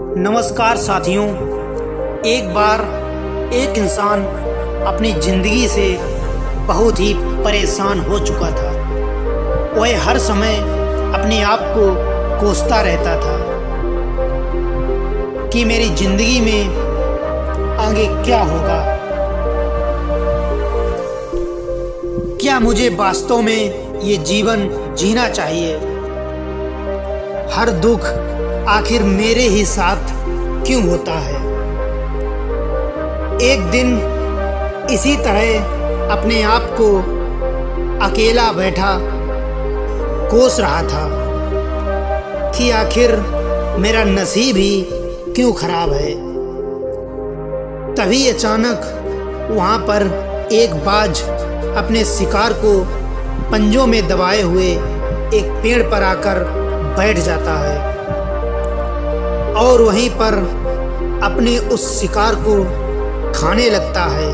नमस्कार साथियों। एक बार एक इंसान अपनी ज़िंदगी से बहुत ही परेशान हो चुका था। वह हर समय अपने आप को कोसता रहता था कि मेरी ज़िंदगी में आगे क्या होगा, क्या मुझे वास्तव में ये जीवन जीना चाहिए। हर दुख आखिर मेरे ही साथ क्यों होता है। एक दिन इसी तरह अपने आप को अकेला बैठा कोस रहा था कि आखिर मेरा नसीब ही क्यों खराब है। तभी अचानक वहाँ पर एक बाज अपने शिकार को पंजों में दबाए हुए एक पेड़ पर आकर बैठ जाता है और वहीं पर अपने उस शिकार को खाने लगता है।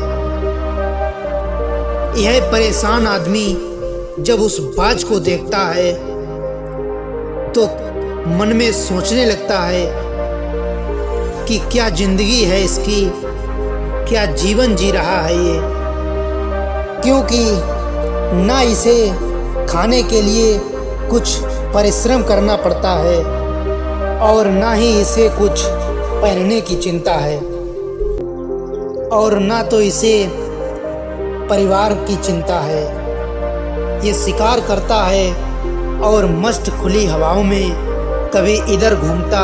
यह परेशान आदमी जब उस बाज को देखता है तो मन में सोचने लगता है कि क्या जिंदगी है इसकी, क्या जीवन जी रहा है ये, क्योंकि ना इसे खाने के लिए कुछ परिश्रम करना पड़ता है और ना ही इसे कुछ पहनने की चिंता है और ना तो इसे परिवार की चिंता है। ये शिकार करता है और मस्त खुली हवाओं में कभी इधर घूमता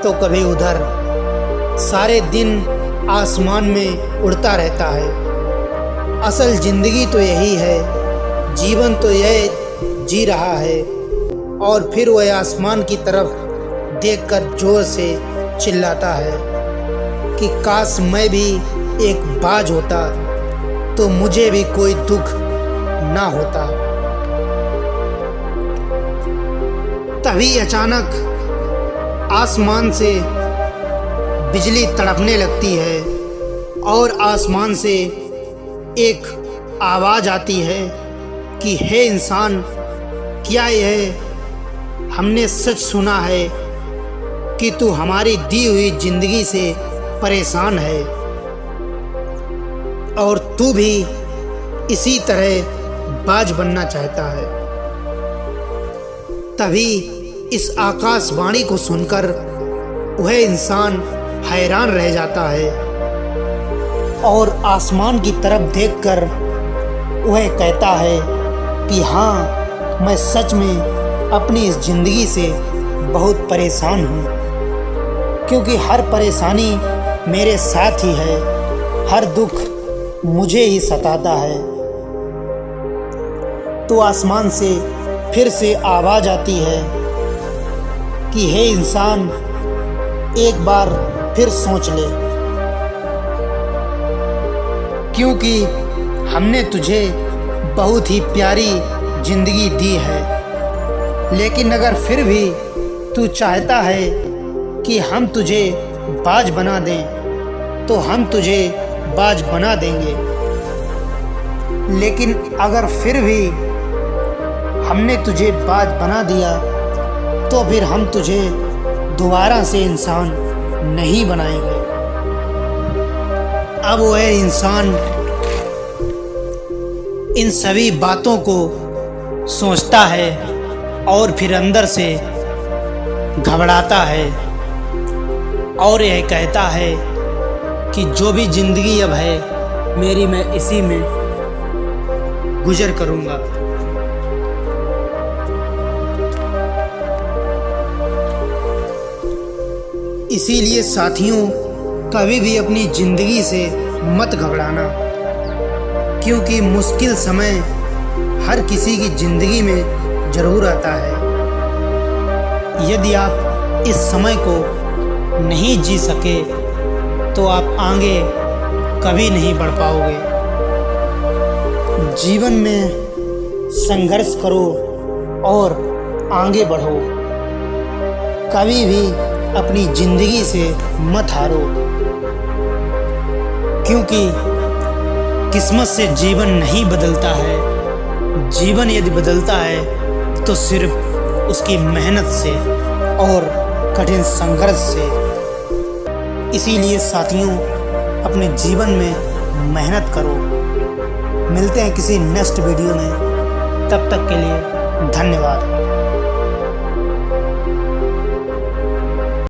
तो कभी उधर, सारे दिन आसमान में उड़ता रहता है। असल जिंदगी तो यही है, जीवन तो यह जी रहा है। और फिर वह आसमान की तरफ देखकर जोर से चिल्लाता है कि काश मैं भी एक बाज होता तो मुझे भी कोई दुख ना होता। तभी अचानक आसमान से बिजली तड़पने लगती है और आसमान से एक आवाज़ आती है कि हे इंसान, क्या यह हमने सच सुना है कि तू हमारी दी हुई जिंदगी से परेशान है और तू भी इसी तरह बाज बनना चाहता है। तभी इस आकाशवाणी को सुनकर वह इंसान हैरान रह जाता है और आसमान की तरफ देखकर वह कहता है कि हाँ, मैं सच में अपनी इस ज़िंदगी से बहुत परेशान हूँ, क्योंकि हर परेशानी मेरे साथ ही है, हर दुख मुझे ही सताता है। तो आसमान से फिर से आवाज़ आती है कि हे इंसान, एक बार फिर सोच ले, क्योंकि हमने तुझे बहुत ही प्यारी जिंदगी दी है। लेकिन अगर फिर भी तू चाहता है कि हम तुझे बाज बना दें तो हम तुझे बाज बना देंगे। लेकिन अगर फिर भी हमने तुझे बाज बना दिया तो फिर हम तुझे दोबारा से इंसान नहीं बनाएंगे। अब वह इंसान इन सभी बातों को सोचता है और फिर अंदर से घबराता है और यह कहता है कि जो भी जिंदगी अब है मेरी, मैं इसी में गुजर करूँगा। इसीलिए साथियों, कभी भी अपनी ज़िंदगी से मत घबराना, क्योंकि मुश्किल समय हर किसी की ज़िंदगी में ज़रूर आता है। यदि आप इस समय को नहीं जी सके तो आप आगे कभी नहीं बढ़ पाओगे। जीवन में संघर्ष करो और आगे बढ़ो, कभी भी अपनी ज़िंदगी से मत हारो, क्योंकि किस्मत से जीवन नहीं बदलता है। जीवन यदि बदलता है तो सिर्फ उसकी मेहनत से और कठिन संघर्ष से। इसीलिए साथियों, अपने जीवन में मेहनत करो। मिलते हैं किसी नेक्स्ट वीडियो में, तब तक के लिए धन्यवाद।